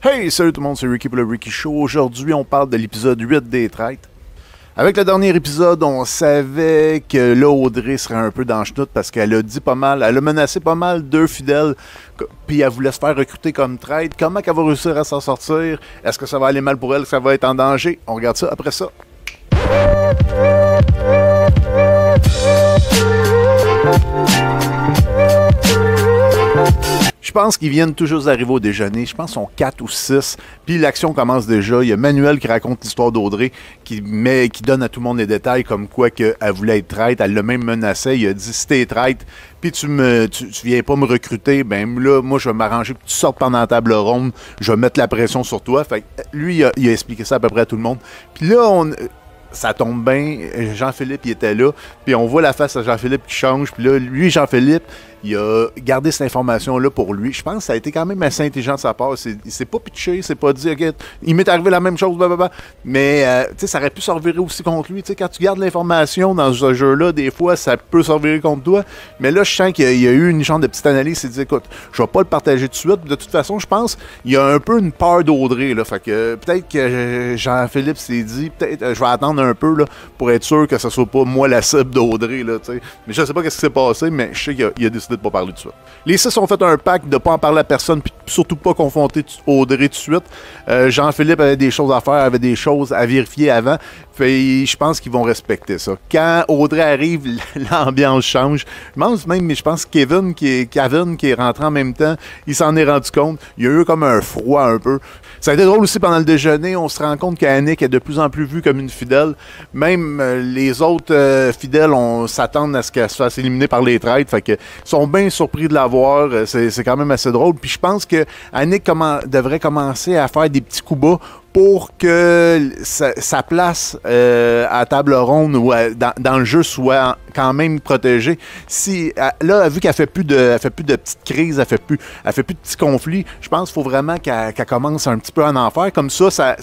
Hey, salut tout le monde, c'est Ricky pour le Ricky Show. Aujourd'hui, on parle de l'épisode 8 des Traites. Avec le dernier épisode, on savait que là, Audrey serait un peu dans le chenoute parce qu'elle a dit pas mal, elle a menacé pas mal deux fidèles, puis elle voulait se faire recruter comme traître. Comment elle va réussir à s'en sortir? Est-ce que ça va aller mal pour elle? Est-ce que ça va être en danger? On regarde ça après ça. Je pense qu'ils viennent tout juste d'arriver au déjeuner. Je pense qu'ils sont 4 ou 6. Puis l'action commence déjà. Il y a Manuel qui raconte l'histoire d'Audrey, qui donne à tout le monde les détails comme quoi qu'elle voulait être traître. Elle l'a même menacé. Il a dit si t'es traître, puis tu viens pas me recruter, ben là, moi, je vais m'arranger que tu sortes pendant la table ronde. Je vais mettre la pression sur toi. Fait que lui, il a expliqué ça à peu près à tout le monde. Puis là, ça tombe bien. Jean-Philippe, il était là. Puis on voit la face à Jean-Philippe qui change. Puis là, lui, Jean-Philippe, il a gardé cette information-là pour lui. Je pense que ça a été quand même assez intelligent de sa part. Il s'est pas pitché, il s'est pas dit, OK, il m'est arrivé la même chose, blablabla. Mais, tu sais, ça aurait pu se revirer aussi contre lui. Tu sais, quand tu gardes l'information dans ce jeu-là, des fois, ça peut se revirer contre toi. Mais là, je sens qu'il y a eu une genre de petite analyse. Il s'est dit, écoute, je vais pas le partager tout de suite. De toute façon, je pense qu'il y a un peu une peur d'Audrey, là. Fait que peut-être que Jean-Philippe s'est dit, peut-être, je vais attendre un peu, là, pour être sûr que ce soit pas moi la cible d'Audrey, là, tu sais. Mais je sais pas ce qui s'est passé, mais je sais qu'il a décidé de pas parler de ça. Les 6 ont fait un pacte de pas en parler à personne, puis surtout pas confronter Audrey tout de suite. Jean-Philippe avait des choses à faire, avait des choses à vérifier avant. Fait, je pense qu'ils vont respecter ça. Quand Audrey arrive, l'ambiance change. Je pense que Kevin qui est rentré en même temps, il s'en est rendu compte. Il y a eu comme un froid un peu. Ça a été drôle aussi pendant le déjeuner. On se rend compte qu'Annick est de plus en plus vue comme une fidèle. Même les autres fidèles, on s'attend à ce qu'elle se fasse éliminer par les traites. Fait que ils sont bien surpris de la voir. C'est quand même assez drôle. Puis je pense que Annick devrait commencer à faire des petits coups bas pour que sa place à table ronde ou dans le jeu soit quand même protégée. Si là, vu qu'elle fait plus de petites crises, elle fait plus de petits conflits, je pense qu'il faut vraiment qu'elle commence un petit peu à en faire. Comme ça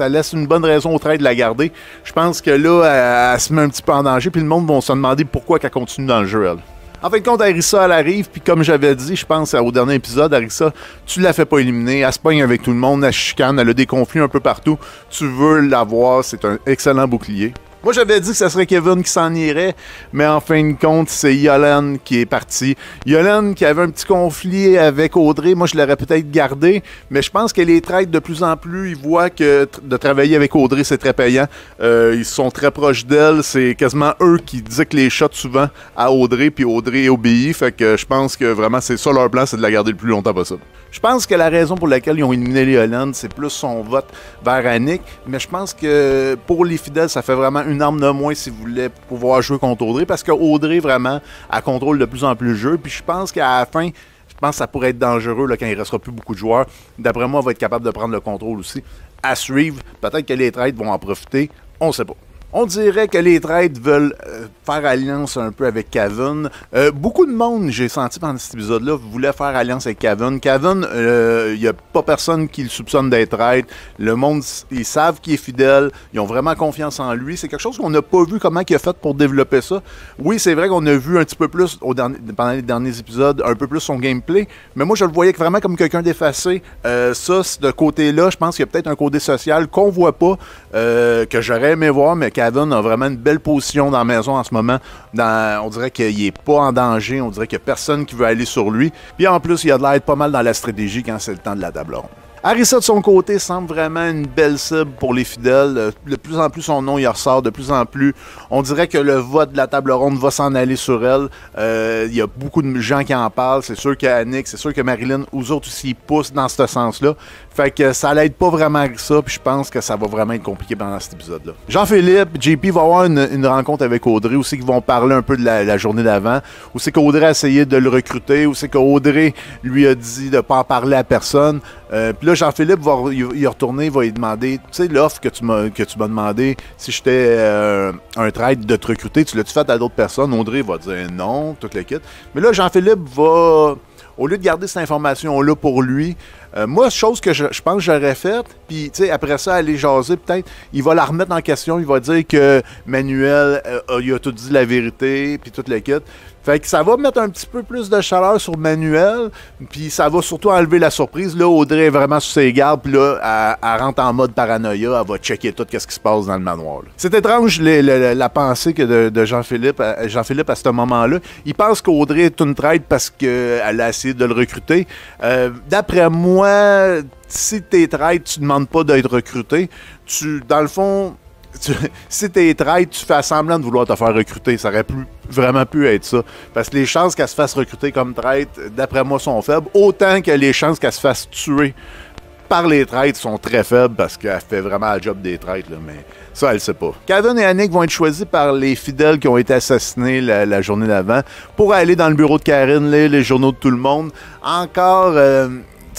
laisse une bonne raison au trait de la garder. Je pense que là, elle se met un petit peu en danger, puis le monde va se demander pourquoi qu'elle continue dans le jeu, elle. En fin de compte, Arissa, elle arrive, puis comme j'avais dit, je pense au dernier épisode, Arissa, tu la fais pas éliminer, elle se pogne avec tout le monde, elle chicane, elle a des conflits un peu partout. Tu veux l'avoir, c'est un excellent bouclier. Moi, j'avais dit que ce serait Kevin qui s'en irait, mais en fin de compte, c'est Yolande qui est partie. Yolande qui avait un petit conflit avec Audrey, moi, je l'aurais peut-être gardé, mais je pense que les traites, de plus en plus, ils voient que de travailler avec Audrey, c'est très payant. Ils sont très proches d'elle, c'est quasiment eux qui dictent les shots souvent à Audrey, puis Audrey obéit, fait que je pense que vraiment, c'est ça leur plan, c'est de la garder le plus longtemps possible. Je pense que la raison pour laquelle ils ont éliminé Yolande, c'est plus son vote vers Annick, mais je pense que pour les fidèles, ça fait vraiment une arme de moins si vous voulez pouvoir jouer contre Audrey, parce que Audrey, vraiment, elle contrôle de plus en plus le jeu, puis je pense qu'à la fin, je pense que ça pourrait être dangereux là, quand il ne restera plus beaucoup de joueurs. D'après moi, elle va être capable de prendre le contrôle aussi. À suivre, peut-être que les traites vont en profiter, on ne sait pas. On dirait que les traites veulent faire alliance un peu avec Kevin. Beaucoup de monde, j'ai senti pendant cet épisode-là, voulait faire alliance avec Kevin. Kevin, il n'y a pas personne qui le soupçonne d'être traître. Le monde, ils savent qu'il est fidèle. Ils ont vraiment confiance en lui. C'est quelque chose qu'on n'a pas vu comment il a fait pour développer ça. Oui, c'est vrai qu'on a vu un petit peu plus, pendant les derniers épisodes, un peu plus son gameplay. Mais moi, je le voyais vraiment comme quelqu'un d'effacé. Ça, de côté-là, je pense qu'il y a peut-être un côté social qu'on voit pas, que j'aurais aimé voir, mais Kevin a vraiment une belle position dans la maison en ce moment. On dirait qu'il n'est pas en danger. On dirait qu'il n'y a personne qui veut aller sur lui. Puis en plus, il a de l'air pas mal dans la stratégie quand c'est le temps de la table ronde. Arissa, de son côté, semble vraiment une belle cible pour les fidèles. De plus en plus, son nom, il ressort. De plus en plus, on dirait que le vote de la table ronde va s'en aller sur elle. Il y a beaucoup de gens qui en parlent. C'est sûr qu'Annick, c'est sûr que Marilyn, aux autres aussi, poussent dans ce sens-là. Fait que ça l'aide pas vraiment avec ça, puis je pense que ça va vraiment être compliqué pendant cet épisode-là. Jean-Philippe, JP va avoir une rencontre avec Audrey, où c'est qu'ils vont parler un peu de la journée d'avant, où c'est qu'Audrey a essayé de le recruter, où c'est qu'Audrey lui a dit de ne pas en parler à personne. Puis là, Jean-Philippe va y retourner, il va lui demander, tu sais, l'offre que tu m'as demandé, si j'étais un traître de te recruter, tu l'as-tu fait à d'autres personnes? Audrey va dire non, tout le kit. Mais là, Jean-Philippe va, au lieu de garder cette information-là pour lui, Moi, chose que je pense que j'aurais faite, puis tu sais, après ça, aller jaser, peut-être, il va la remettre en question, il va dire que Manuel, il a tout dit la vérité, puis tout le kit. Fait que ça va mettre un petit peu plus de chaleur sur Manuel, puis ça va surtout enlever la surprise. Là, Audrey est vraiment sur ses gardes, puis là, elle rentre en mode paranoïa, elle va checker tout ce qui se passe dans le manoir. C'est étrange la pensée que de Jean-Philippe à ce moment-là. Il pense qu'Audrey est une traite parce qu'elle a essayé de le recruter. D'après moi, si t'es traite, tu demandes pas d'être recruté. Dans le fond... si t'es traite, tu fais semblant de vouloir te faire recruter. Ça aurait vraiment pu être ça. Parce que les chances qu'elle se fasse recruter comme traite, d'après moi, sont faibles. Autant que les chances qu'elle se fasse tuer par les traites sont très faibles parce qu'elle fait vraiment le job des traites. Là, mais ça, elle sait pas. Kevin et Annick vont être choisis par les fidèles qui ont été assassinés la journée d'avant pour aller dans le bureau de Karine, les journaux de tout le monde. Encore...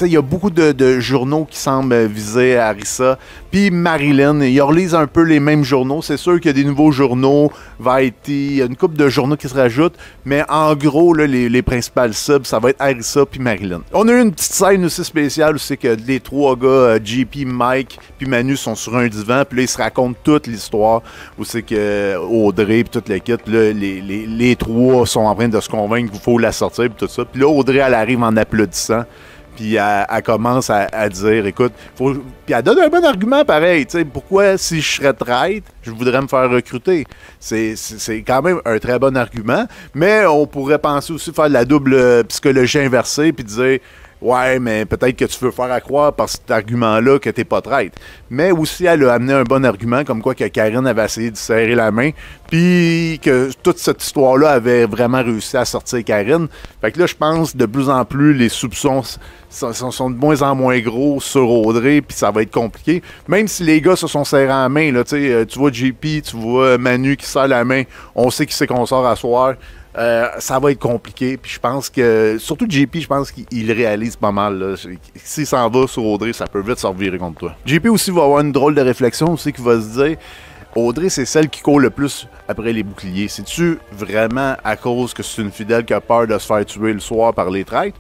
il y a beaucoup de journaux qui semblent viser Arissa. Puis Marilyn, ils relisent un peu les mêmes journaux. C'est sûr qu'il y a des nouveaux journaux, Variety, il y a une couple de journaux qui se rajoutent. Mais en gros, là, les principales cibles, ça va être Arissa puis Marilyn. On a eu une petite scène aussi spéciale où c'est que les trois gars, JP, Mike puis Manu, sont sur un divan. Puis là, ils se racontent toute l'histoire où c'est que Audrey puis toute l'équipe, là, les trois sont en train de se convaincre qu'il faut la sortir puis tout ça. Puis là, Audrey, elle arrive en applaudissant. Puis elle commence à dire, écoute, puis elle donne un bon argument pareil, tu sais, pourquoi si je serais traite, je voudrais me faire recruter. C'est quand même un très bon argument, mais on pourrait penser aussi faire de la double psychologie inversée, puis dire, ouais, mais peut-être que tu veux faire à croire par cet argument-là que t'es pas traite. Mais aussi, elle a amené un bon argument, comme quoi que Karine avait essayé de serrer la main, puis que toute cette histoire-là avait vraiment réussi à sortir Karine. Fait que là, je pense, de plus en plus, les soupçons sont de moins en moins gros sur Audrey, puis ça va être compliqué. Même si les gars se sont serrés la main, là, tu vois JP, tu vois Manu qui serre la main, on sait qui c'est qu'on sort à soir. Ça va être compliqué. Puis je pense que, surtout JP, je pense qu'il réalise pas mal. S'il s'en va sur Audrey, ça peut vite se revirer contre toi. JP aussi va avoir une drôle de réflexion aussi qui va se dire, Audrey, c'est celle qui court le plus après les boucliers. C'est-tu vraiment à cause que c'est une fidèle qui a peur de se faire tuer le soir par les traites?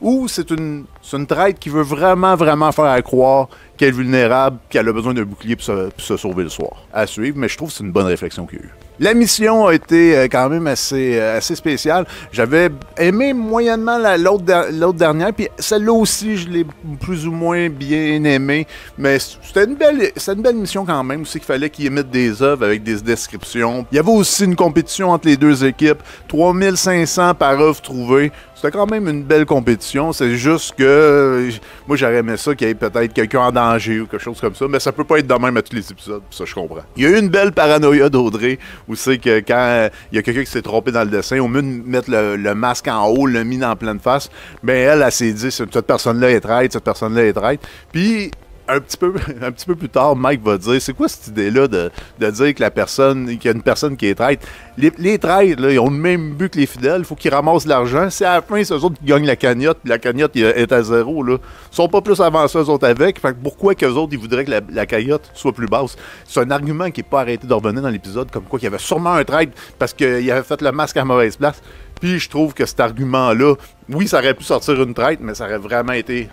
Ou c'est une traite qui veut vraiment faire croire qu'elle est vulnérable, qu'elle a besoin d'un bouclier pour se sauver le soir? À suivre, mais je trouve que c'est une bonne réflexion qu'il y a eu. La mission a été quand même assez spéciale. J'avais aimé moyennement l'autre dernière, puis celle-là aussi, je l'ai plus ou moins bien aimée. Mais c'était une belle mission quand même. C'est qu'il fallait qu'ils émettent des œuvres avec des descriptions. Il y avait aussi une compétition entre les deux équipes. 3500 par œuvre trouvée. C'était quand même une belle compétition. C'est juste que moi, j'aurais aimé ça qu'il y ait peut-être quelqu'un en danger ou quelque chose comme ça. Mais ça peut pas être de même à tous les épisodes. Ça, je comprends. Il y a eu une belle paranoïa d'Audrey où c'est que quand il y a quelqu'un qui s'est trompé dans le dessin, au mieux de mettre le masque en haut, le mis en pleine face, ben elle s'est dit, cette personne-là est traite, cette personne-là est traite. Puis un petit peu plus tard, Mike va dire, c'est quoi cette idée-là de dire que qu'il y a une personne qui est traite? Les traites, là, ils ont le même but que les fidèles, il faut qu'ils ramassent l'argent. C'est à la fin, c'est eux autres qui gagnent la cagnotte, puis la cagnotte est à zéro, là. Ils sont pas plus avancés eux autres avec, fait que pourquoi qu'eux autres, ils voudraient que la cagnotte soit plus basse? C'est un argument qui n'est pas arrêté de revenir dans l'épisode, comme quoi qu'il y avait sûrement un traite parce qu'il avait fait le masque à mauvaise place. Puis je trouve que cet argument-là, oui, ça aurait pu sortir une traite, mais ça aurait vraiment été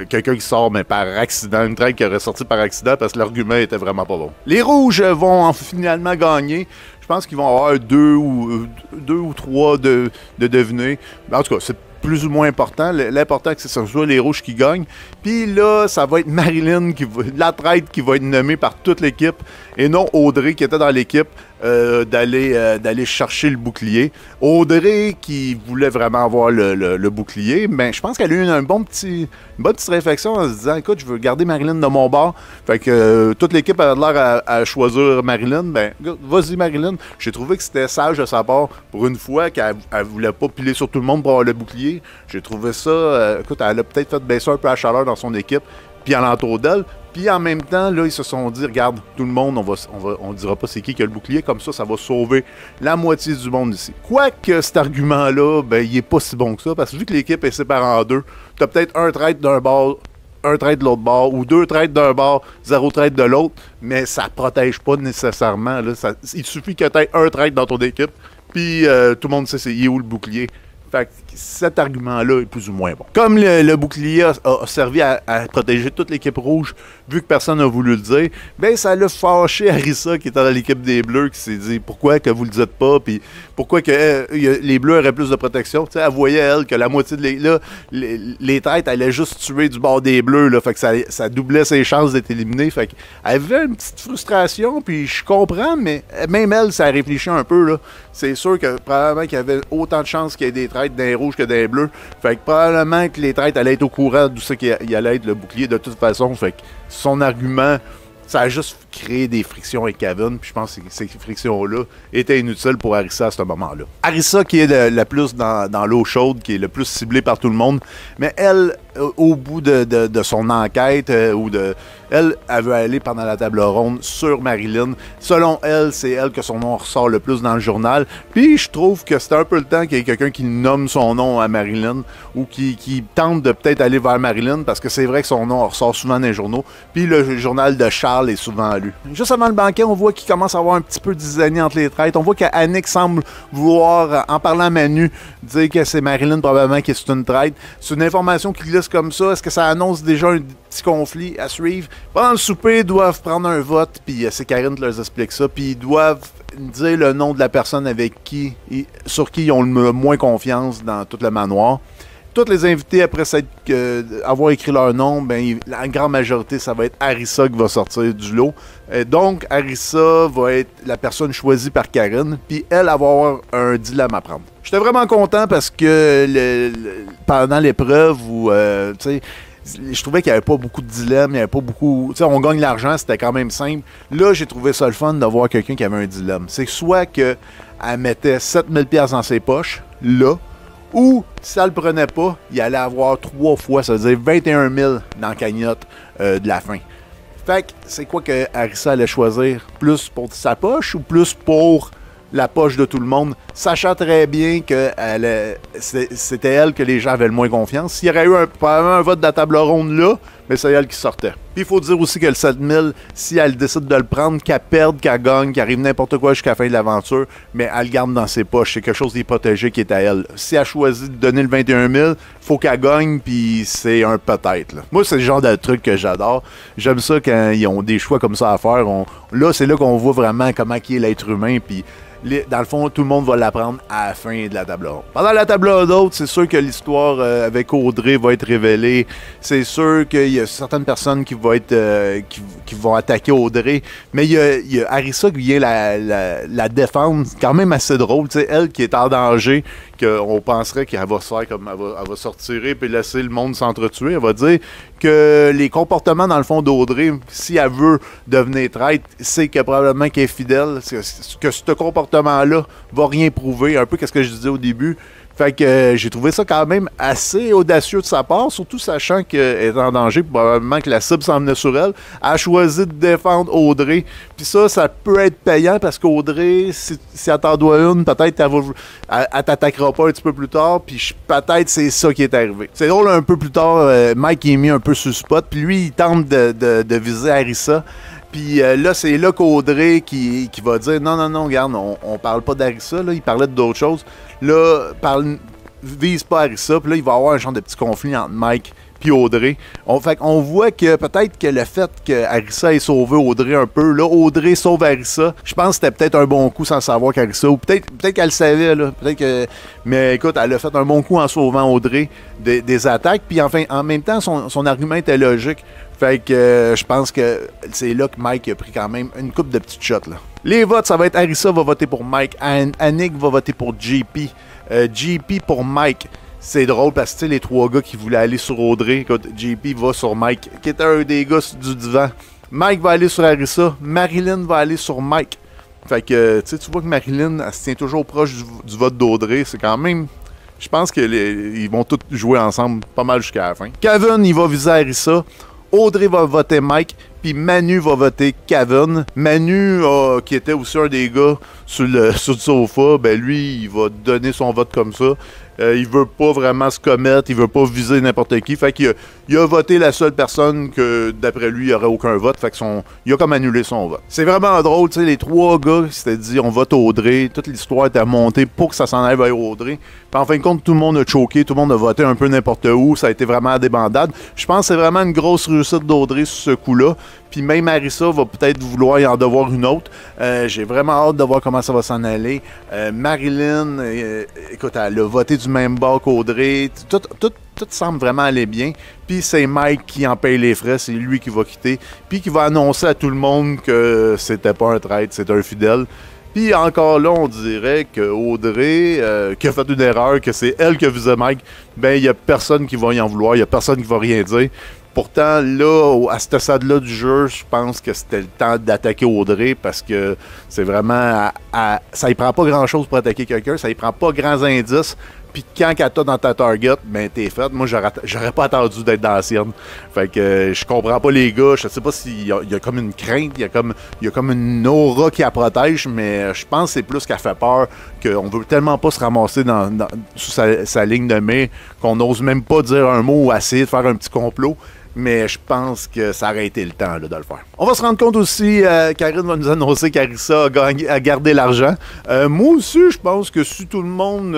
quelqu'un qui sort mais par accident, une traite qui aurait sorti par accident parce que l'argument était vraiment pas bon. Les rouges vont finalement gagner. Je pense qu'ils vont avoir deux ou trois de devinés. En tout cas, c'est plus ou moins important. L'important, c'est que ce soit les rouges qui gagnent. Puis là, ça va être Marilyn, la traite qui va être nommée par toute l'équipe, et non Audrey qui était dans l'équipe, d'aller chercher le bouclier. Audrey qui voulait vraiment avoir le bouclier, mais je pense qu'elle a eu une bonne petite réflexion en se disant, écoute, je veux garder Marilyn de mon bord. Fait que toute l'équipe avait l'air à choisir Marilyn. Ben, vas-y Marilyn. J'ai trouvé que c'était sage de sa part pour une fois qu'elle voulait pas piler sur tout le monde pour avoir le bouclier. J'ai trouvé ça, écoute, elle a peut-être fait baisser un peu la chaleur dans son équipe, puis alentour d'elle. Puis en même temps, là, ils se sont dit, regarde, tout le monde, on dira pas c'est qui a le bouclier, comme ça va sauver la moitié du monde ici. Quoique cet argument-là, ben, il est pas si bon que ça, parce que vu que l'équipe est séparée en deux, t'as peut-être un traite d'un bord, un traite de l'autre bord, ou deux traites d'un bord, zéro traite de l'autre, mais ça protège pas nécessairement. Là, il suffit que t'aies un traite dans ton équipe, puis tout le monde sait c'est où le bouclier. Fait que cet argument-là est plus ou moins bon. Comme le bouclier a servi à protéger toute l'équipe rouge, vu que personne n'a voulu le dire, ben ça l'a fâché Arisa qui était dans l'équipe des Bleus, qui s'est dit pourquoi que vous le dites pas, puis pourquoi que les Bleus auraient plus de protection. T'sais, elle voyait, elle, que la moitié de les têtes allaient juste tuer du bord des Bleus, là, fait que ça doublait ses chances d'être éliminées. Fait qu'elle avait une petite frustration, puis je comprends, mais même elle, ça a réfléchi un peu, là. C'est sûr que probablement qu'il y avait autant de chances qu'il y ait des traites d'un rouge que d'un bleu. Fait que probablement que les traites allaient être au courant d'où c'est qu'il allait être le bouclier de toute façon. Fait que son argument, ça a juste créé des frictions avec Kevin. Puis je pense que ces frictions-là étaient inutiles pour Arisa à ce moment-là. Arisa qui est le plus dans l'eau chaude, qui est le plus ciblée par tout le monde. Mais elle, au bout de son enquête, elle veut aller pendant la table ronde sur Marilyn. Selon elle, c'est elle que son nom ressort le plus dans le journal. Puis je trouve que c'était un peu le temps qu'il y ait quelqu'un qui nomme son nom à Marilyn ou qui tente de peut-être aller vers Marilyn parce que c'est vrai que son nom ressort souvent dans les journaux. Puis le journal de Charles est souvent lu. Juste avant le banquet, on voit qu'il commence à avoir un petit peu d'isanie entre les traites. On voit qu'Annick semble vouloir, en parlant à Manu, dire que c'est Marilyn probablement qui est une traite. C'est une information qui glisse comme ça. Est-ce que ça annonce déjà un petit conflit à suivre? Pendant le souper, ils doivent prendre un vote, puis c'est Karine qui leur explique ça, puis ils doivent dire le nom de la personne sur qui ils ont le moins confiance dans tout le manoir. Tous les invités, après avoir écrit leur nom, ben, la grande majorité, ça va être Arisa qui va sortir du lot. Donc, Arisa va être la personne choisie par Karine, puis elle va avoir un dilemme à prendre. J'étais vraiment content parce que pendant l'épreuve où, tu sais, je trouvais qu'il n'y avait pas beaucoup de dilemmes, il n'y avait pas beaucoup... Tu sais, on gagne l'argent, c'était quand même simple. Là, j'ai trouvé ça le fun d'avoir quelqu'un qui avait un dilemme. C'est soit qu'elle mettait 7000$ dans ses poches, là, ou, si elle le prenait pas, il allait avoir 3 fois, ça veut dire 21 000 dans la cagnotte de la fin. Fait que, c'est quoi que Arisa allait choisir? Plus pour sa poche ou plus pour la poche de tout le monde? Sachant très bien que c'était elle que les gens avaient le moins confiance. S'il y aurait eu probablement un vote de la table ronde là, mais c'est elle qui sortait. Puis il faut dire aussi que le 7000, si elle décide de le prendre, qu'elle perde, qu'elle gagne, qu'elle arrive n'importe quoi jusqu'à la fin de l'aventure, mais elle le garde dans ses poches. C'est quelque chose de protégé qui est à elle. Si elle choisit de donner le 21 000, faut qu'elle gagne, puis c'est un peut-être. Moi, c'est le genre de truc que j'adore. J'aime ça quand ils ont des choix comme ça à faire. Là, c'est là qu'on voit vraiment comment qui est l'être humain, puis dans le fond, tout le monde va l'apprendre à la fin de la table ronde. Pendant la table ronde, c'est sûr que l'histoire avec Audrey va être révélée. C'est sûr qu'il y a certaines personnes qui vont attaquer Audrey. Mais il y a Arisa qui vient la défendre. Quand même assez drôle. T'sais, elle qui est en danger, qu'on penserait qu'elle va se faire comme elle va sortir et laisser le monde s'entretuer. Elle va dire que les comportements, dans le fond, d'Audrey, si elle veut devenir traître, c'est que probablement qu'elle est fidèle. Que ce comportement-là va rien prouver. Un peu qu'est-ce que je disais au début. Fait que j'ai trouvé ça quand même assez audacieux de sa part, surtout sachant qu'elle est en danger, probablement que la cible s'en venait sur elle. Elle a choisi de défendre Audrey. Puis ça peut être payant parce qu'Audrey, si elle t'en doit une, peut-être elle t'attaquera pas un petit peu plus tard, puis peut-être c'est ça qui est arrivé. C'est drôle, un peu plus tard, Mike est mis un peu sur le spot, puis lui, il tente de viser Arisa. Puis là, c'est là qu'Audrey qui va dire non, regarde, on parle pas d'Arisa, là, il parlait d'autres choses. Là, vise pas Arisa, puis là, il va y avoir un genre de petit conflit entre Mike puis Audrey. Fait qu'on voit que peut-être que le fait qu'Arisa ait sauvé Audrey un peu, là, Audrey sauve Arisa, je pense que c'était peut-être un bon coup sans savoir qu'Arisa, ou peut-être qu'elle le savait, là, mais écoute, elle a fait un bon coup en sauvant Audrey des attaques, puis enfin, en même temps, son argument était logique. Fait que je pense que c'est là que Mike a pris quand même une couple de petites shots, là. Les votes, ça va être Arisa va voter pour Mike, Annick va voter pour JP, JP pour Mike. C'est drôle parce que les 3 gars qui voulaient aller sur Audrey, écoute, JP va sur Mike, qui était un des gars du divan. Mike va aller sur Arisa, Marilyn va aller sur Mike. Fait que tu vois que Marilyn, elle se tient toujours proche du vote d'Audrey. C'est quand même... Je pense qu'ils vont tous jouer ensemble pas mal jusqu'à la fin. Kevin, il va viser Arisa. Audrey va voter Mike, puis Manu va voter Kevin. Manu, qui était aussi un des gars sur le sofa, ben lui, il va donner son vote comme ça. Il veut pas vraiment se commettre, il veut pas viser n'importe qui. Fait qu'il il a voté la seule personne que, d'après lui, il n'y aurait aucun vote. Fait que il a comme annulé son vote. C'est vraiment drôle, tu sais, les trois gars qui s'étaient dit on vote Audrey, toute l'histoire était montée pour que ça s'en aille vers Audrey. Puis en fin de compte, tout le monde a choqué, tout le monde a voté un peu n'importe où. Ça a été vraiment à débandade. Je pense que c'est vraiment une grosse réussite d'Audrey sur ce coup-là. Puis même Arissa va peut-être vouloir y en devoir une autre. J'ai vraiment hâte de voir comment ça va s'en aller. Marilyn, écoute, elle a voté du même bord qu'Audrey. Tout semble vraiment aller bien. Puis c'est Mike qui en paye les frais. C'est lui qui va quitter. Puis qui va annoncer à tout le monde que c'était pas un traître, c'est un fidèle. Puis encore là, on dirait que Audrey, qui a fait une erreur, que c'est elle qui a visé Mike, ben il n'y a personne qui va y en vouloir, il n'y a personne qui va rien dire. Pourtant, là, à ce stade-là du jeu, je pense que c'était le temps d'attaquer Audrey parce que c'est vraiment... ça y prend pas grand-chose pour attaquer quelqu'un, ça y prend pas grands indices. Puis quand elle t'a dans ta target, ben t'es faite. Moi, j'aurais pas attendu d'être dans la sienne. Fait que je comprends pas les gars. Je sais pas s'il y a comme une crainte, il y a comme une aura qui la protège, mais je pense que c'est plus qu'elle fait peur, qu'on veut tellement pas se ramasser sous sa ligne de mire qu'on n'ose même pas dire un mot ou essayer de faire un petit complot. Mais je pense que ça aurait été le temps là, de le faire. On va se rendre compte aussi, Karine va nous annoncer qu'Arissa a gardé l'argent. Moi aussi, je pense que si tout le monde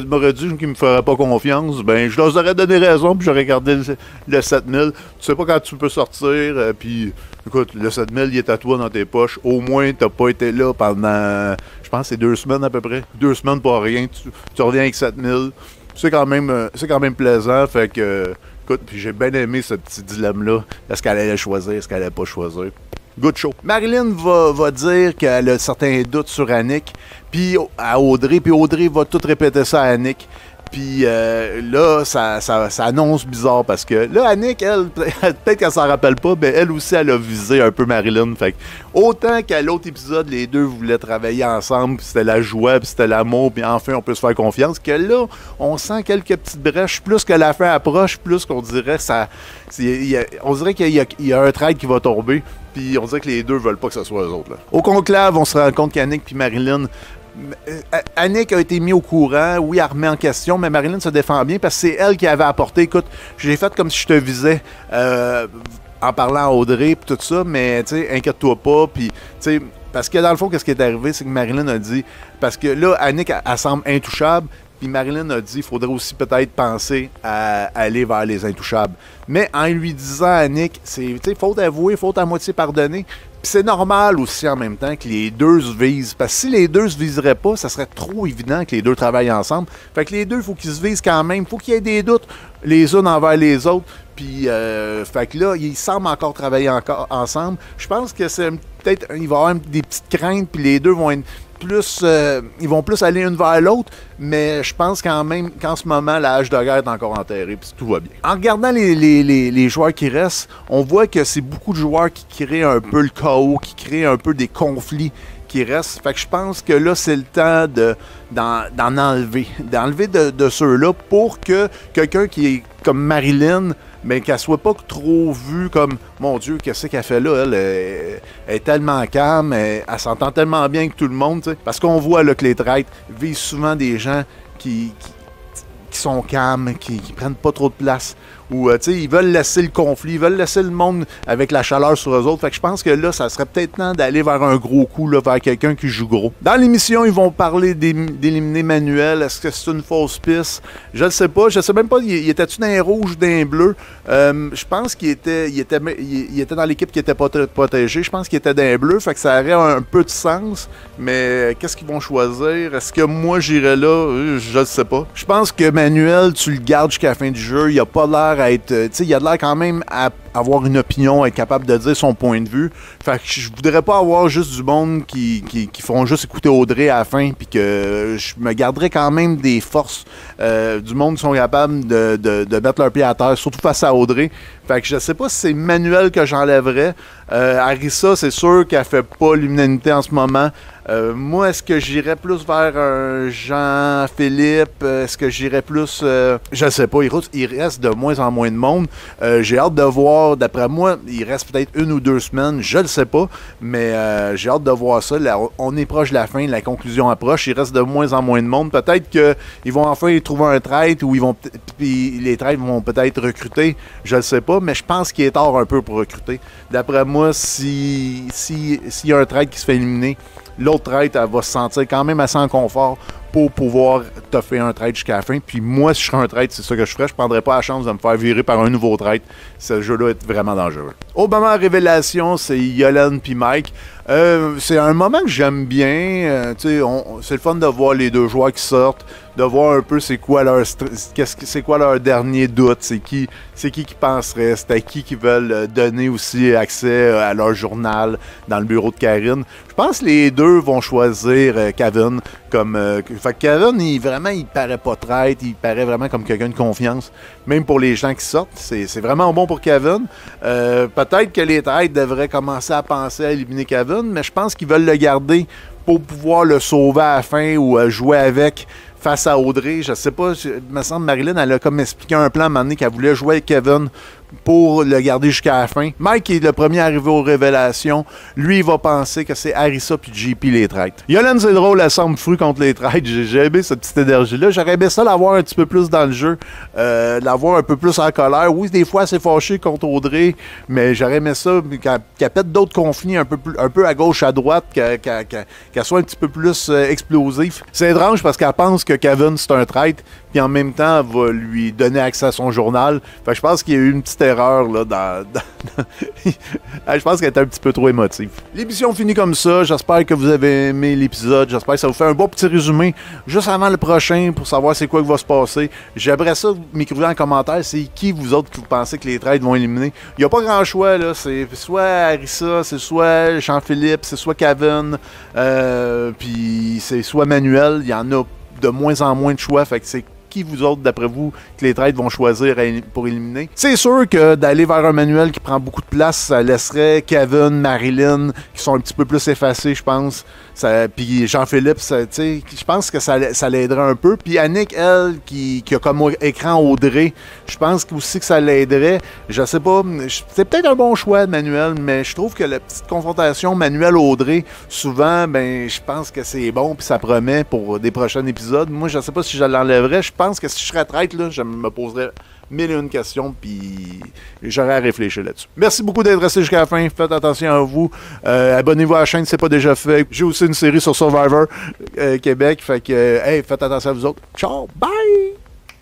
m'aurait dit qu'il me ferait pas confiance, ben je leur aurais donné raison puis j'aurais gardé le 7000. Tu sais pas quand tu peux sortir, puis écoute, le 7000 il est à toi dans tes poches. Au moins, t'as pas été là pendant, je pense c'est 2 semaines à peu près. 2 semaines pour rien. Tu reviens avec 7000. C'est quand même plaisant, fait que... Écoute, puis j'ai bien aimé ce petit dilemme-là. Est-ce qu'elle allait choisir, est-ce qu'elle allait pas choisir? Good show. Marilyn va dire qu'elle a certains doutes sur Annick, puis à Audrey, puis Audrey va tout répéter ça à Annick. Puis là, ça annonce bizarre parce que là, Annick, elle, peut-être qu'elle s'en rappelle pas, mais elle aussi, elle a visé un peu Marilyn. Fait que, autant qu'à l'autre épisode, les deux voulaient travailler ensemble, puis c'était la joie, puis c'était l'amour, puis enfin, on peut se faire confiance, que là, on sent quelques petites brèches. Plus que la fin approche, plus qu'on dirait ça... on dirait qu'il y a un trade qui va tomber, puis on dirait que les deux veulent pas que ce soit eux autres. Là. Au conclave, on se rend compte qu'Annick puis Marilyn... Annick a été mis au courant, oui, elle remet en question, mais Marilyn se défend bien parce que c'est elle qui avait apporté. Écoute, j'ai fait comme si je te visais en parlant à Audrey et tout ça, mais tu sais, inquiète-toi pas. Puis, tu sais, parce que dans le fond, qu'est-ce qui est arrivé, c'est que Marilyn a dit, parce que là, Annick, elle semble intouchable. Puis Marilyn a dit qu'il faudrait aussi peut-être penser à aller vers les intouchables. Mais en lui disant à Annick, c'est faute avouée, faute à moitié pardonnée. Puis c'est normal aussi en même temps que les deux se visent. Parce que si les deux se viseraient pas, ça serait trop évident que les deux travaillent ensemble. Fait que les deux, il faut qu'ils se visent quand même. Il faut qu'il y ait des doutes les uns envers les autres. Puis, fait que là, ils semblent encore travailler ensemble. Je pense que c'est peut-être, il va y avoir des petites craintes, puis les deux vont être plus, ils vont plus aller une vers l'autre, mais je pense quand même qu'en ce moment, la hache de guerre est encore enterrée, puis tout va bien. En regardant les joueurs qui restent, on voit que c'est beaucoup de joueurs qui créent un peu le chaos, qui créent un peu des conflits qui restent. Fait que je pense que là, c'est le temps d'en enlever. D'enlever de ceux-là pour que quelqu'un qui est comme Marilyn, mais qu'elle soit pas trop vue comme « Mon Dieu, qu'est-ce qu'elle fait là? Elle est tellement calme, elle s'entend tellement bien avec tout le monde. » Parce qu'on voit là, que les traîtres visent souvent des gens qui sont calmes, qui prennent pas trop de place. Ou, ils veulent laisser le conflit, ils veulent laisser le monde avec la chaleur sur eux autres. Fait que je pense que là, ça serait peut-être temps d'aller vers un gros coup, là, vers quelqu'un qui joue gros. Dans l'émission, ils vont parler d'éliminer Manuel. Est-ce que c'est une fausse piste? Je ne sais pas. Je sais même pas, il était-tu dans les rouges ou dans les bleus? Je pense qu'il était dans l'équipe qui était protégée. Je pense qu'il était dans les bleus. Fait que ça aurait un peu de sens. Mais qu'est-ce qu'ils vont choisir? Est-ce que moi, j'irais là? Je ne sais pas. Je pense que Manuel, tu le gardes jusqu'à la fin du jeu. Il a pas l'air à être... tu sais, il a l'air quand même à avoir une opinion, être capable de dire son point de vue. Fait que je voudrais pas avoir juste du monde qui font juste écouter Audrey à la fin, puis que je me garderais quand même des forces du monde qui sont capables de mettre leur pied à terre, surtout face à Audrey. Fait que je sais pas si c'est Manuel que j'enlèverais. Arissa, c'est sûr qu'elle fait pas l'unanimité en ce moment. Moi, est-ce que j'irais plus vers un Jean-Philippe? Est-ce que j'irais plus... je sais pas, il reste de moins en moins de monde. J'ai hâte de voir départ, d'après moi, il reste peut-être 1 ou 2 semaines, je le sais pas, mais j'ai hâte de voir ça. Là, on est proche de la fin, la conclusion approche, il reste de moins en moins de monde. Peut-être qu'ils vont enfin trouver un trade ou les trades vont peut-être recruter, je le sais pas, mais je pense qu'il est tard un peu pour recruter. D'après moi, s'il y a un trade qui se fait éliminer, l'autre trade, elle va se sentir quand même assez en confort pour pouvoir toffer un trade jusqu'à la fin. Puis moi, si je serais un trade, c'est ça que je ferais. Je ne prendrais pas la chance de me faire virer par un nouveau trade. Ce jeu-là est vraiment dangereux. Au moment de révélation, c'est Yolande puis Mike. C'est un moment que j'aime bien. C'est le fun de voir les deux joueurs qui sortent, de voir un peu c'est quoi leur dernier doute, c'est qui penserait, c'est à qui veulent donner aussi accès à leur journal dans le bureau de Karine. Je pense que les deux vont choisir Kevin comme... fait que Kevin, il paraît pas traître, il paraît vraiment comme quelqu'un de confiance, même pour les gens qui sortent. C'est vraiment bon pour Kevin. Peut-être que les traites devraient commencer à penser à éliminer Kevin, mais je pense qu'ils veulent le garder pour pouvoir le sauver à la fin ou jouer avec face à Audrey. Je sais pas, il me semble Marilyn, elle a comme expliqué un plan à un moment donné qu'elle voulait jouer avec Kevin pour le garder jusqu'à la fin. Mike est le premier arrivé aux révélations. Lui, il va penser que c'est Arisa puis JP les traites. Yolande, c'est drôle, elle semble frue contre les traites. J'ai aimé cette petite énergie-là. J'aurais aimé ça l'avoir un petit peu plus dans le jeu, l'avoir un peu plus en colère. Oui, des fois, c'est fâché contre Audrey, mais j'aurais aimé ça qu'elle pète d'autres conflits un peu à gauche, à droite, qu'elle soit un petit peu plus explosif. C'est étrange parce qu'elle pense que Kevin, c'est un traître, puis en même temps, elle va lui donner accès à son journal. Fait que je pense qu'il y a eu une petite erreur là je pense qu'elle était un petit peu trop émotive. L'émission finit comme ça. J'espère que vous avez aimé l'épisode. J'espère que ça vous fait un bon petit résumé juste avant le prochain pour savoir c'est quoi qui va se passer. J'aimerais ça m'écrire en commentaire c'est qui vous autres que vous pensez que les trades vont éliminer. Il n'y a pas grand choix là. C'est soit Arisa, c'est soit Jean-Philippe, c'est soit Kevin, puis c'est soit Manuel. Il y en a de moins en moins de choix. Fait que c'est qui vous autres, d'après vous, que les trades vont choisir pour éliminer. C'est sûr que d'aller vers un Manuel qui prend beaucoup de place, ça laisserait Kevin, Marilyn, qui sont un petit peu plus effacés, je pense. Puis Jean-Philippe, je pense que ça l'aiderait un peu. Puis Annick, elle, qui a comme écran Audrey, je pense aussi que ça l'aiderait. Je sais pas, c'est peut-être un bon choix de Manuel, mais je trouve que la petite confrontation Manuel-Audrey, souvent, ben, je pense que c'est bon, puis ça promet pour des prochains épisodes. Moi, je sais pas si je l'enlèverais. Je pense que si je serais traître, là, je me poserais 1001 questions, puis j'aurais à réfléchir là-dessus. Merci beaucoup d'être resté jusqu'à la fin. Faites attention à vous. Abonnez-vous à la chaîne si ce n'est pas déjà fait. J'ai aussi une série sur Survivor Québec. Fait que, faites attention à vous autres. Ciao, bye!